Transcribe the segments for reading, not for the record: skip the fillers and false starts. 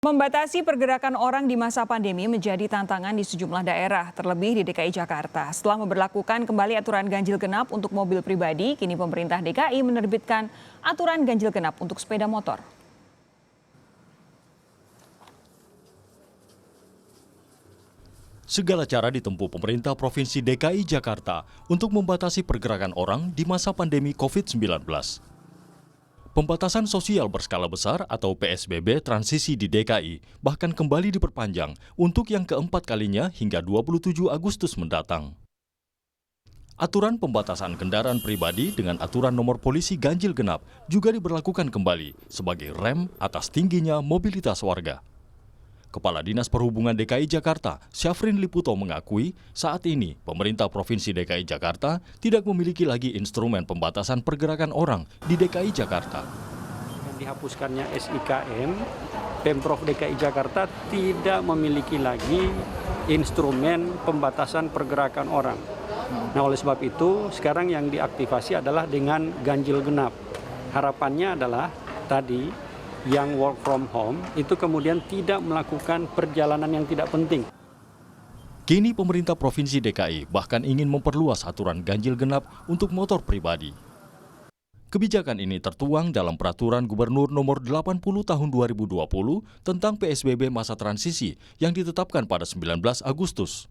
Membatasi pergerakan orang di masa pandemi menjadi tantangan di sejumlah daerah, terlebih di DKI Jakarta. Setelah memberlakukan kembali aturan ganjil genap untuk mobil pribadi, kini pemerintah DKI menerbitkan aturan ganjil genap untuk sepeda motor. Segala cara ditempuh pemerintah Provinsi DKI Jakarta untuk membatasi pergerakan orang di masa pandemi COVID-19. Pembatasan sosial berskala besar atau PSBB transisi di DKI bahkan kembali diperpanjang untuk yang keempat kalinya hingga 27 Agustus mendatang. Aturan pembatasan kendaraan pribadi dengan aturan nomor polisi ganjil genap juga diberlakukan kembali sebagai rem atas tingginya mobilitas warga. Kepala Dinas Perhubungan DKI Jakarta, Syafrin Liputo mengakui saat ini pemerintah Provinsi DKI Jakarta tidak memiliki lagi instrumen pembatasan pergerakan orang di DKI Jakarta. Dengan dihapuskannya SIKM, Pemprov DKI Jakarta tidak memiliki lagi instrumen pembatasan pergerakan orang. Nah, oleh sebab itu sekarang yang diaktifasi adalah dengan ganjil genap. Harapannya adalah tadi yang work from home itu kemudian tidak melakukan perjalanan yang tidak penting. Kini pemerintah Provinsi DKI bahkan ingin memperluas aturan ganjil genap untuk motor pribadi. Kebijakan ini tertuang dalam Peraturan Gubernur Nomor 80 Tahun 2020 tentang PSBB masa transisi yang ditetapkan pada 19 Agustus.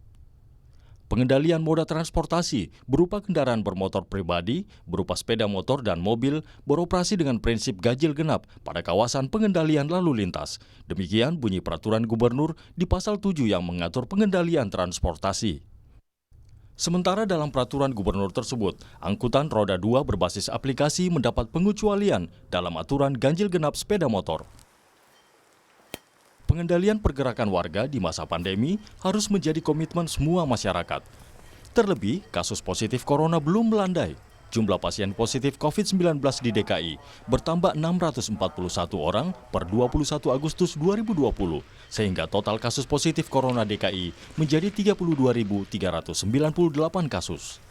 Pengendalian moda transportasi berupa kendaraan bermotor pribadi, berupa sepeda motor dan mobil beroperasi dengan prinsip ganjil genap pada kawasan pengendalian lalu lintas. Demikian bunyi Peraturan Gubernur di Pasal 7 yang mengatur pengendalian transportasi. Sementara dalam Peraturan Gubernur tersebut, angkutan roda 2 berbasis aplikasi mendapat pengecualian dalam aturan ganjil genap sepeda motor. Pengendalian pergerakan warga di masa pandemi harus menjadi komitmen semua masyarakat. Terlebih, kasus positif corona belum melandai. Jumlah pasien positif COVID-19 di DKI bertambah 641 orang per 21 Agustus 2020, sehingga total kasus positif corona DKI menjadi 32.398 kasus.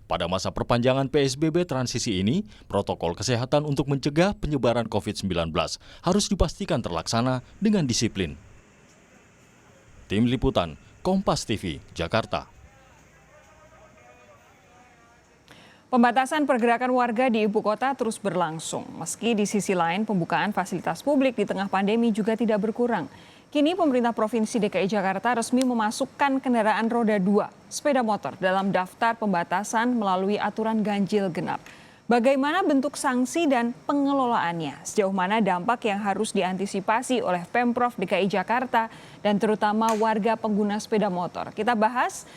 Pada masa perpanjangan PSBB transisi ini, protokol kesehatan untuk mencegah penyebaran COVID-19 harus dipastikan terlaksana dengan disiplin. Tim Liputan, Kompas TV, Jakarta. Pembatasan pergerakan warga di ibu kota terus berlangsung. Meski di sisi lain pembukaan fasilitas publik di tengah pandemi juga tidak berkurang. Kini pemerintah Provinsi DKI Jakarta resmi memasukkan kendaraan roda 2, sepeda motor dalam daftar pembatasan melalui aturan ganjil genap. Bagaimana bentuk sanksi dan pengelolaannya? Sejauh mana dampak yang harus diantisipasi oleh Pemprov DKI Jakarta dan terutama warga pengguna sepeda motor? Kita bahas,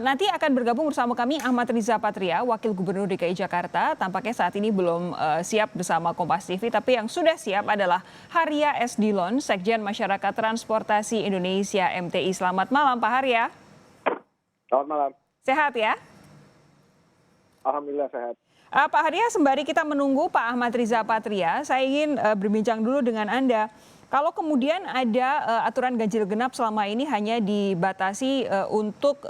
nanti akan bergabung bersama kami Ahmad Riza Patria, Wakil Gubernur DKI Jakarta. Tampaknya saat ini belum siap bersama Kompas TV, tapi yang sudah siap adalah Haria S. Dillon, Sekjen Masyarakat Transportasi Indonesia MTI. Selamat malam Pak Haria. Selamat malam. Sehat ya? Alhamdulillah sehat. Pak Haria, sembari kita menunggu Pak Ahmad Riza Patria, saya ingin berbincang dulu dengan Anda. Kalau kemudian ada aturan ganjil genap selama ini hanya dibatasi untuk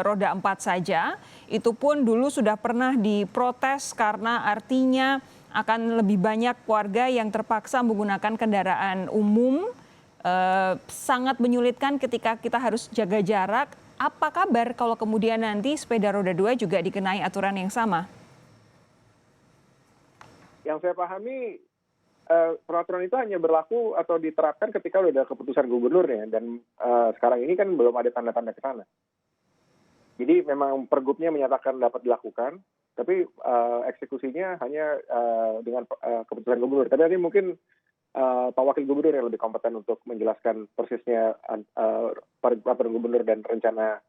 roda 4 saja, itu pun dulu sudah pernah diprotes karena artinya akan lebih banyak warga yang terpaksa menggunakan kendaraan umum, sangat menyulitkan ketika kita harus jaga jarak. Apa kabar kalau kemudian nanti sepeda roda 2 juga dikenai aturan yang sama? Yang saya pahami peraturan itu hanya berlaku atau diterapkan ketika sudah ada keputusan gubernurnya, dan sekarang ini kan belum ada tanda-tanda ke sana. Jadi memang pergubnya menyatakan dapat dilakukan, tapi eksekusinya hanya dengan keputusan gubernur. Tapi nanti mungkin Pak Wakil Gubernur yang lebih kompeten untuk menjelaskan persisnya peraturan gubernur dan rencana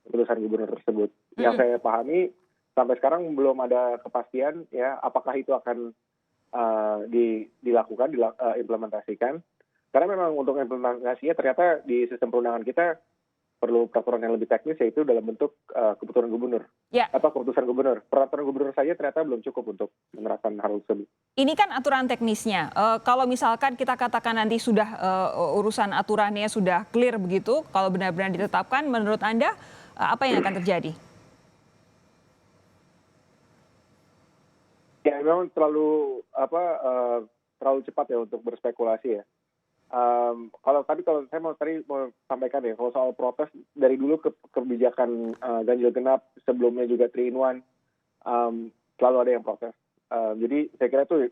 keputusan gubernur tersebut. Yang saya pahami sampai sekarang belum ada kepastian ya apakah itu akan diimplementasikan. Karena memang untuk implementasinya ternyata di sistem perundangan kita perlu peraturan yang lebih teknis, yaitu dalam bentuk keputusan gubernur. Ya. Atau keputusan gubernur. Peraturan gubernur saja ternyata belum cukup untuk menerapkan hal tersebut. Ini kan aturan teknisnya. Kalau misalkan kita katakan nanti sudah urusan aturannya sudah clear begitu, kalau benar-benar ditetapkan, menurut Anda apa yang akan terjadi? Ya memang terlalu cepat ya untuk berspekulasi ya. Kalau saya mau sampaikan ya, kalau soal protes dari dulu kebijakan ganjil genap, sebelumnya juga 3 in 1, selalu ada yang protes. Jadi saya kira itu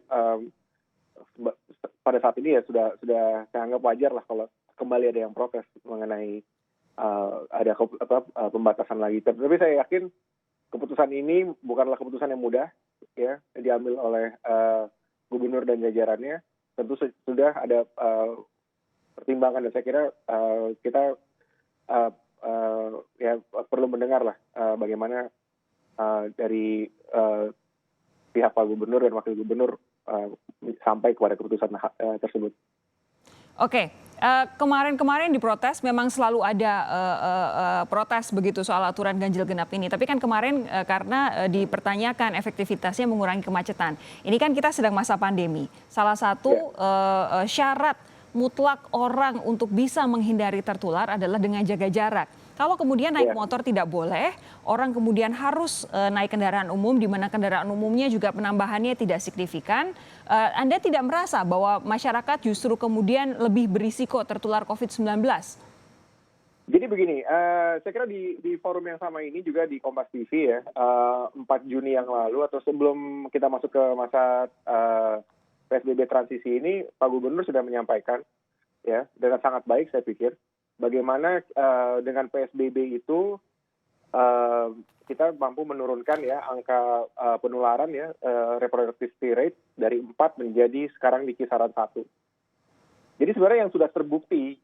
pada saat ini ya sudah saya anggap wajar lah kalau kembali ada yang protes mengenai ada pembatasan lagi. Tapi saya yakin keputusan ini bukanlah keputusan yang mudah ya, diambil oleh gubernur dan jajarannya. Tentu sudah ada pertimbangan, dan saya kira kita ya perlu mendengar lah bagaimana dari pihak Pak Gubernur dan Wakil Gubernur sampai kepada keputusan tersebut. Oke, kemarin diprotes, memang selalu ada protes begitu soal aturan ganjil genap ini. Tapi kan kemarin karena dipertanyakan efektivitasnya mengurangi kemacetan. Ini kan kita sedang masa pandemi. Salah satu syarat mutlak orang untuk bisa menghindari tertular adalah dengan jaga jarak. Kalau kemudian naik motor tidak boleh, orang kemudian harus naik kendaraan umum, di mana kendaraan umumnya juga penambahannya tidak signifikan. Anda tidak merasa bahwa masyarakat justru kemudian lebih berisiko tertular COVID-19? Jadi begini, saya kira di forum yang sama ini juga di Kompas TV ya, 4 Juni yang lalu atau sebelum kita masuk ke masa PSBB transisi ini, Pak Gubernur sudah menyampaikan ya dengan sangat baik saya pikir, bagaimana dengan PSBB itu kita mampu menurunkan ya angka penularan ya, reproductivity rate dari 4 menjadi sekarang di kisaran 1. Jadi sebenarnya yang sudah terbukti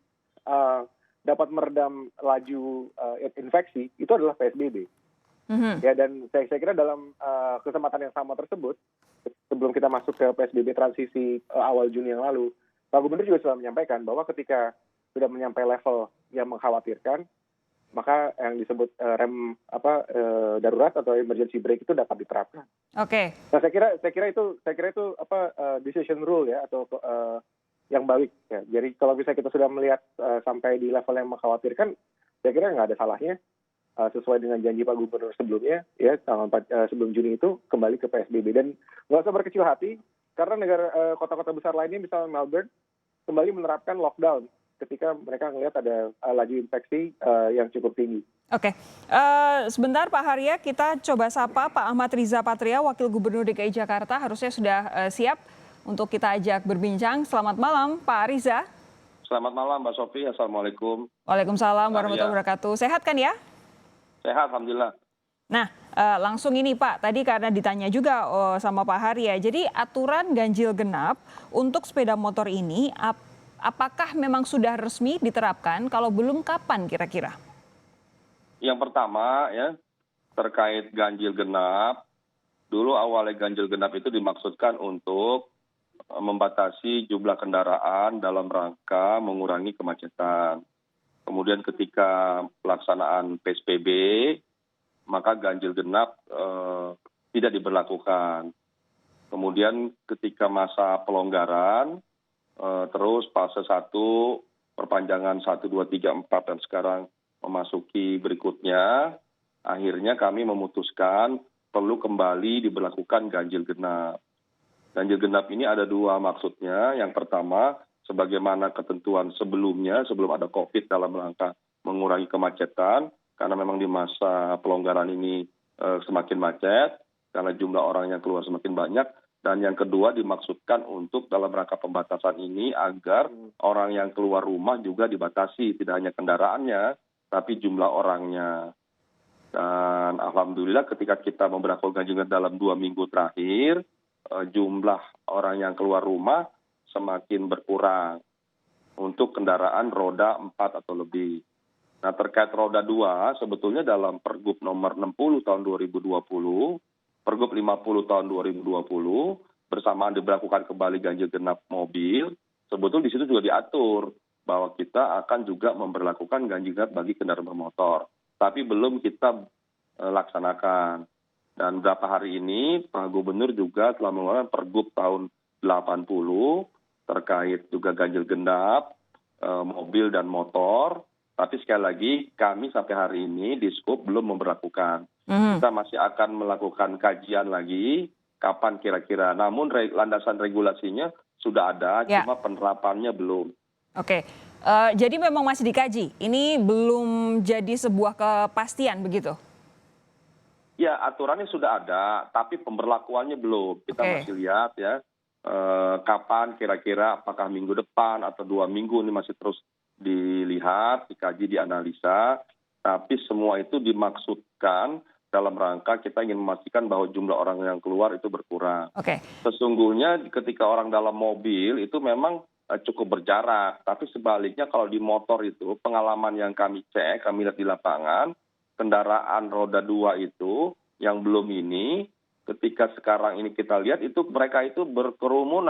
dapat meredam laju infeksi itu adalah PSBB. Ya, dan saya kira dalam kesempatan yang sama tersebut, sebelum kita masuk ke PSBB transisi awal Juni yang lalu, Pak Gubernur juga sudah menyampaikan bahwa ketika sudah menyampai level yang mengkhawatirkan, maka yang disebut darurat atau emergency brake itu dapat diterapkan. Oke. Nah, saya kira itu decision rule ya, atau yang baik ya. Jadi kalau misalnya kita sudah melihat sampai di level yang mengkhawatirkan, saya kira nggak ada salahnya sesuai dengan janji Pak Gubernur sebelumnya ya, tanggal 4 sebelum Juni itu kembali ke PSBB, dan nggak usah berkecil hati karena kota-kota besar lainnya misalnya Melbourne kembali menerapkan lockdown ketika mereka melihat ada laju infeksi yang cukup tinggi. Oke, sebentar Pak Haria, kita coba sapa Pak Ahmad Riza Patria, Wakil Gubernur DKI Jakarta, harusnya sudah siap untuk kita ajak berbincang. Selamat malam Pak Riza. Selamat malam Mbak Sofi, Assalamualaikum. Waalaikumsalam warahmatullahi wabarakatuh. Sehat kan ya? Sehat, Alhamdulillah. Nah, langsung ini Pak, tadi karena ditanya juga sama Pak Haria, jadi aturan ganjil genap untuk sepeda motor ini apakah memang sudah resmi diterapkan? Kalau belum, kapan kira-kira? Yang pertama ya, terkait ganjil genap, dulu awalnya ganjil genap itu dimaksudkan untuk membatasi jumlah kendaraan dalam rangka mengurangi kemacetan. Kemudian ketika pelaksanaan PSBB, maka ganjil genap tidak diberlakukan. Kemudian ketika masa pelonggaran, terus fase 1, perpanjangan 1, 2, 3, 4, dan sekarang memasuki berikutnya, akhirnya kami memutuskan perlu kembali diberlakukan ganjil genap. Ganjil genap ini ada 2 maksudnya. Yang pertama, sebagaimana ketentuan sebelumnya, sebelum ada COVID dalam rangka mengurangi kemacetan, karena memang di masa pelonggaran ini semakin macet, karena jumlah orang yang keluar semakin banyak. Dan yang kedua dimaksudkan untuk dalam rangka pembatasan ini agar orang yang keluar rumah juga dibatasi, tidak hanya kendaraannya, tapi jumlah orangnya. Dan alhamdulillah ketika kita memberlakukan ganjil genap dalam 2 minggu terakhir, jumlah orang yang keluar rumah semakin berkurang untuk kendaraan roda 4 atau lebih. Nah, terkait roda 2, sebetulnya dalam Pergub nomor 60 tahun 2020, Pergub 50 tahun 2020, bersamaan diberlakukan kembali ganjil genap mobil, sebetulnya di situ juga diatur bahwa kita akan juga memberlakukan ganjil genap bagi kendaraan bermotor. Tapi belum kita laksanakan. Dan beberapa hari ini Pak Gubernur juga telah mengeluarkan Pergub tahun 80 terkait juga ganjil genap mobil dan motor. Tapi sekali lagi kami sampai hari ini di Scoop belum memberlakukan. Kita masih akan melakukan kajian lagi kapan kira-kira. Namun landasan regulasinya sudah ada, cuma penerapannya belum. Oke, jadi memang masih dikaji. Ini belum jadi sebuah kepastian begitu? Ya, aturannya sudah ada, tapi pemberlakuannya belum. Kita Oke. masih lihat ya, kapan kira-kira, apakah minggu depan atau 2 minggu, ini masih terus dilihat, dikaji, dianalisa. Tapi semua itu dimaksudkan dalam rangka kita ingin memastikan bahwa jumlah orang yang keluar itu berkurang. Oke. Sesungguhnya ketika orang dalam mobil itu memang cukup berjarak. Tapi sebaliknya kalau di motor itu, pengalaman yang kami cek, kami lihat di lapangan, kendaraan roda 2 itu yang belum ini, ketika sekarang ini kita lihat itu mereka itu berkerumun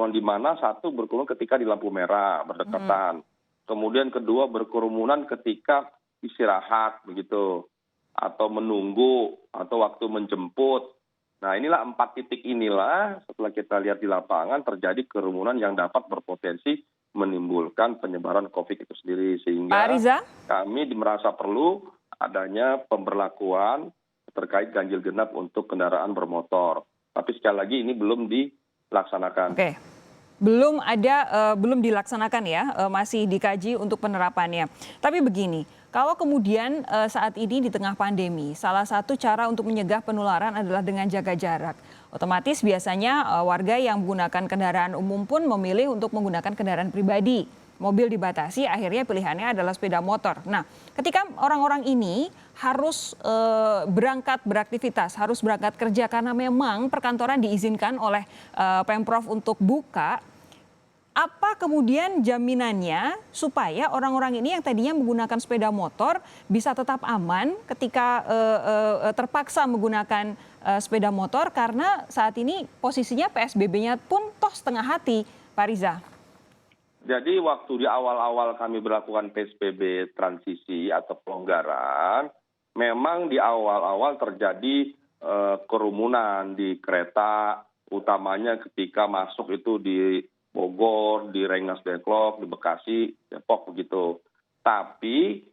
di mana? Satu, berkerumun ketika di lampu merah berdekatan, kemudian kedua, berkerumunan ketika istirahat begitu, atau menunggu, atau waktu menjemput. Nah, inilah 4 titik inilah setelah kita lihat di lapangan terjadi kerumunan yang dapat berpotensi menimbulkan penyebaran COVID itu sendiri, Pak sehingga Riza? kami merasa perlu adanya pemberlakuan terkait ganjil genap untuk kendaraan bermotor. Tapi sekali lagi ini belum dilaksanakan. Oke. Belum dilaksanakan ya, masih dikaji untuk penerapannya. Tapi begini, kalau kemudian saat ini di tengah pandemi, salah satu cara untuk menyegah penularan adalah dengan jaga jarak. Otomatis biasanya warga yang menggunakan kendaraan umum pun memilih untuk menggunakan kendaraan pribadi. Mobil dibatasi, akhirnya pilihannya adalah sepeda motor. Nah, ketika orang-orang ini harus berangkat beraktivitas, harus berangkat kerja karena memang perkantoran diizinkan oleh Pemprov untuk buka, apa kemudian jaminannya supaya orang-orang ini yang tadinya menggunakan sepeda motor bisa tetap aman ketika terpaksa menggunakan sepeda motor karena saat ini posisinya PSBB-nya pun toh setengah hati, Pak Riza? Jadi waktu di awal-awal kami berlakukan PSBB transisi atau pelonggaran, memang di awal-awal terjadi kerumunan di kereta, utamanya ketika masuk itu di Bogor, di Rengas Dengklok, di Bekasi, Depok begitu. Tapi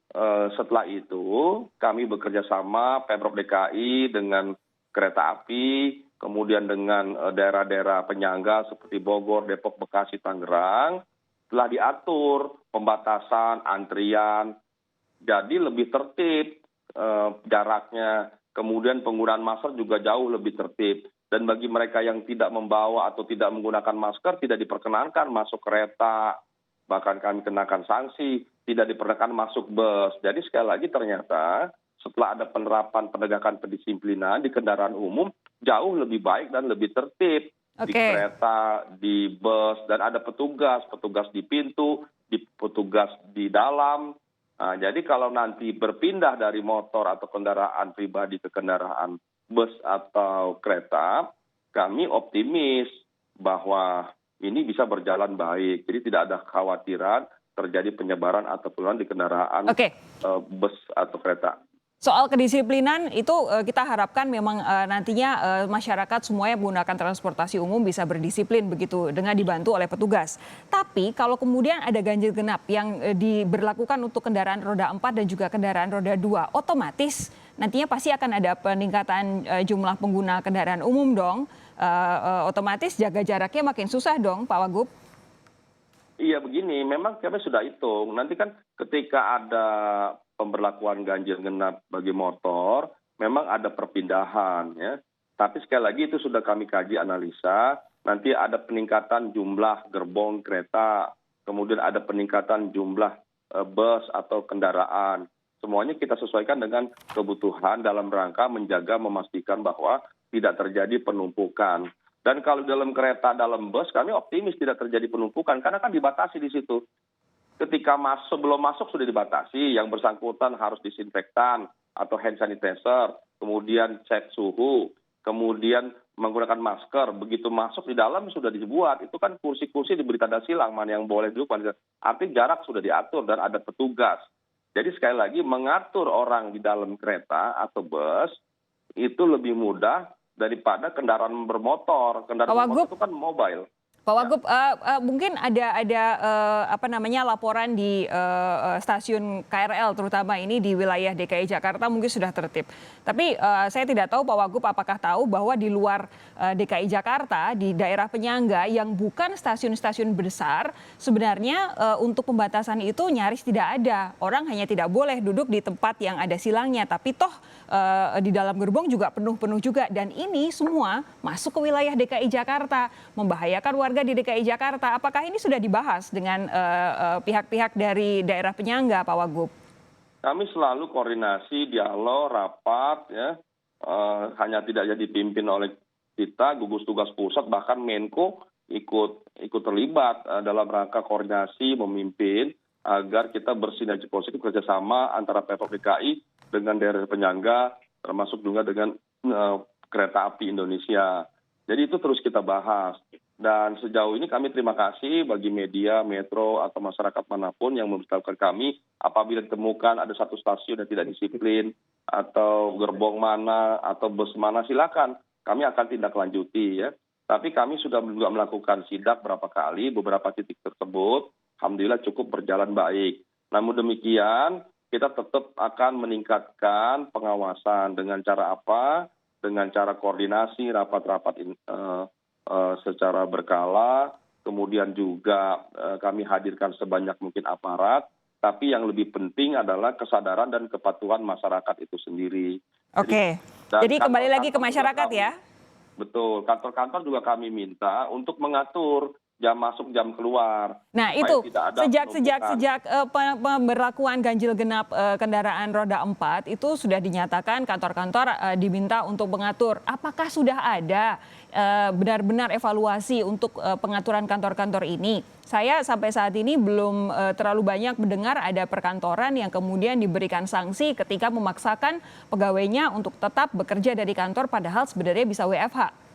setelah itu kami bekerja sama Pemprov DKI dengan kereta api, kemudian dengan daerah-daerah penyangga seperti Bogor, Depok, Bekasi, Tangerang, telah diatur pembatasan, antrian, jadi lebih tertib jaraknya. Kemudian penggunaan masker juga jauh lebih tertib. Dan bagi mereka yang tidak membawa atau tidak menggunakan masker, tidak diperkenankan masuk kereta, bahkan kami kenakan sanksi, tidak diperkenankan masuk bus. Jadi sekali lagi ternyata setelah ada penerapan penegakan pendisiplinan di kendaraan umum, jauh lebih baik dan lebih tertib. Di kereta, di bus, dan ada petugas di pintu, petugas di dalam. Nah, jadi kalau nanti berpindah dari motor atau kendaraan pribadi ke kendaraan bus atau kereta, kami optimis bahwa ini bisa berjalan baik. Jadi tidak ada kekhawatiran terjadi penyebaran atau penularan di kendaraan bus atau kereta. Soal kedisiplinan itu kita harapkan memang nantinya masyarakat semuanya menggunakan transportasi umum bisa berdisiplin begitu dengan dibantu oleh petugas. Tapi kalau kemudian ada ganjil genap yang diberlakukan untuk kendaraan roda 4 dan juga kendaraan roda 2, otomatis nantinya pasti akan ada peningkatan jumlah pengguna kendaraan umum dong. Otomatis jaga jaraknya makin susah dong, Pak Wagub. Iya begini, memang kami sudah hitung. Nanti kan ketika ada pemberlakuan ganjil genap bagi motor, memang ada perpindahan ya. Tapi sekali lagi itu sudah kami kaji analisa, nanti ada peningkatan jumlah gerbong kereta, kemudian ada peningkatan jumlah bus atau kendaraan. Semuanya kita sesuaikan dengan kebutuhan dalam rangka menjaga memastikan bahwa tidak terjadi penumpukan. Dan kalau dalam kereta, dalam bus, kami optimis tidak terjadi penumpukan karena kan dibatasi di situ. Ketika sebelum masuk sudah dibatasi, yang bersangkutan harus disinfektan atau hand sanitizer, kemudian cek suhu, kemudian menggunakan masker. Begitu masuk di dalam sudah dibuat, itu kan kursi-kursi diberi tanda silang, mana yang boleh duduk, artinya jarak sudah diatur dan ada petugas. Jadi sekali lagi mengatur orang di dalam kereta atau bus itu lebih mudah daripada kendaraan bermotor. Kendaraan bermotor itu kan mobile. Pak Wagub, mungkin ada apa namanya laporan di stasiun KRL terutama ini di wilayah DKI Jakarta mungkin sudah tertib. Tapi saya tidak tahu Pak Wagub apakah tahu bahwa di luar DKI Jakarta di daerah penyangga yang bukan stasiun-stasiun besar sebenarnya untuk pembatasan itu nyaris tidak ada. Orang hanya tidak boleh duduk di tempat yang ada silangnya, tapi toh di dalam gerbong juga penuh-penuh juga, dan ini semua masuk ke wilayah DKI Jakarta, membahayakan warga di DKI Jakarta. Apakah ini sudah dibahas dengan pihak-pihak dari daerah penyangga, Pak Wagub? Kami selalu koordinasi, dialog, rapat, ya. Hanya tidak jadi dipimpin oleh kita, gugus tugas pusat, bahkan Menko ikut terlibat dalam rangka koordinasi, memimpin agar kita bersinergi positif kerjasama antara Pemprov DKI dengan daerah penyangga, termasuk juga dengan kereta api Indonesia. Jadi itu terus kita bahas. Dan sejauh ini kami terima kasih bagi media, metro, atau masyarakat manapun yang memberitahukan kami apabila ditemukan ada satu stasiun yang tidak disiplin, atau gerbong mana, atau bus mana, silakan. Kami akan tindak lanjuti, ya. Tapi kami sudah juga melakukan sidak berapa kali, beberapa titik tersebut, alhamdulillah cukup berjalan baik. Namun demikian, kita tetap akan meningkatkan pengawasan dengan cara apa? Dengan cara koordinasi, rapat-rapat secara berkala, kemudian juga kami hadirkan sebanyak mungkin aparat, tapi yang lebih penting adalah kesadaran dan kepatuhan masyarakat itu sendiri. Oke, jadi kembali lagi ke masyarakat ya? Betul, kantor-kantor juga kami minta untuk mengatur jam masuk, jam keluar. Nah itu sejak pemberlakuan ganjil genap kendaraan roda 4 itu sudah dinyatakan kantor-kantor diminta untuk mengatur. Apakah sudah ada benar-benar evaluasi untuk pengaturan kantor-kantor ini? Saya sampai saat ini belum terlalu banyak mendengar ada perkantoran yang kemudian diberikan sanksi ketika memaksakan pegawainya untuk tetap bekerja dari kantor padahal sebenarnya bisa WFH.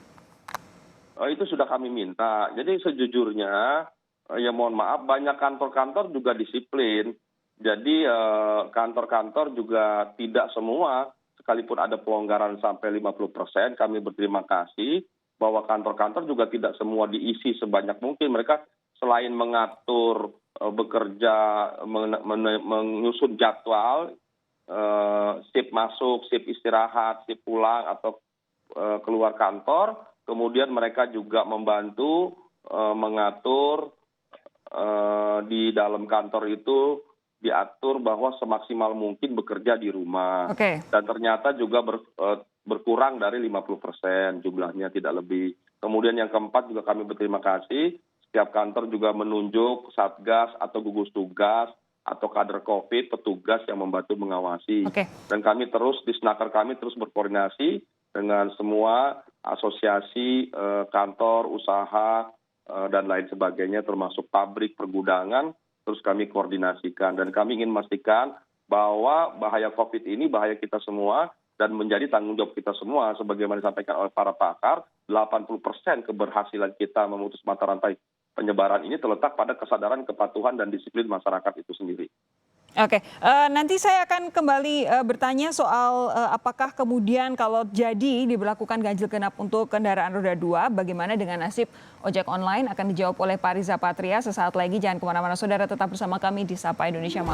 Itu sudah kami minta. Jadi sejujurnya, ya mohon maaf, banyak kantor-kantor juga disiplin. Jadi kantor-kantor juga tidak semua, sekalipun ada pelonggaran sampai 50%, kami berterima kasih bahwa kantor-kantor juga tidak semua diisi sebanyak mungkin. Mereka selain mengatur bekerja, menyusun jadwal, shift masuk, shift istirahat, shift pulang, atau keluar kantor, kemudian mereka juga membantu mengatur di dalam kantor itu diatur bahwa semaksimal mungkin bekerja di rumah. Okay. Dan ternyata juga berkurang dari 50% jumlahnya, tidak lebih. Kemudian yang keempat juga kami berterima kasih, setiap kantor juga menunjuk satgas atau gugus tugas atau kader COVID, petugas yang membantu mengawasi. Okay. Dan kami terus, di Snaker kami terus berkoordinasi dengan semua asosiasi, kantor, usaha, dan lain sebagainya, termasuk pabrik, pergudangan, terus kami koordinasikan. Dan kami ingin memastikan bahwa bahaya COVID ini bahaya kita semua, dan menjadi tanggung jawab kita semua, sebagaimana disampaikan oleh para pakar, 80% keberhasilan kita memutus mata rantai penyebaran ini terletak pada kesadaran, kepatuhan, dan disiplin masyarakat itu sendiri. Oke, nanti saya akan kembali bertanya soal apakah kemudian kalau jadi diberlakukan ganjil genap untuk kendaraan roda 2, bagaimana dengan nasib ojek online, akan dijawab oleh Pak Riza Patria sesaat lagi. Jangan kemana-mana saudara, tetap bersama kami di Sapa Indonesia Malam.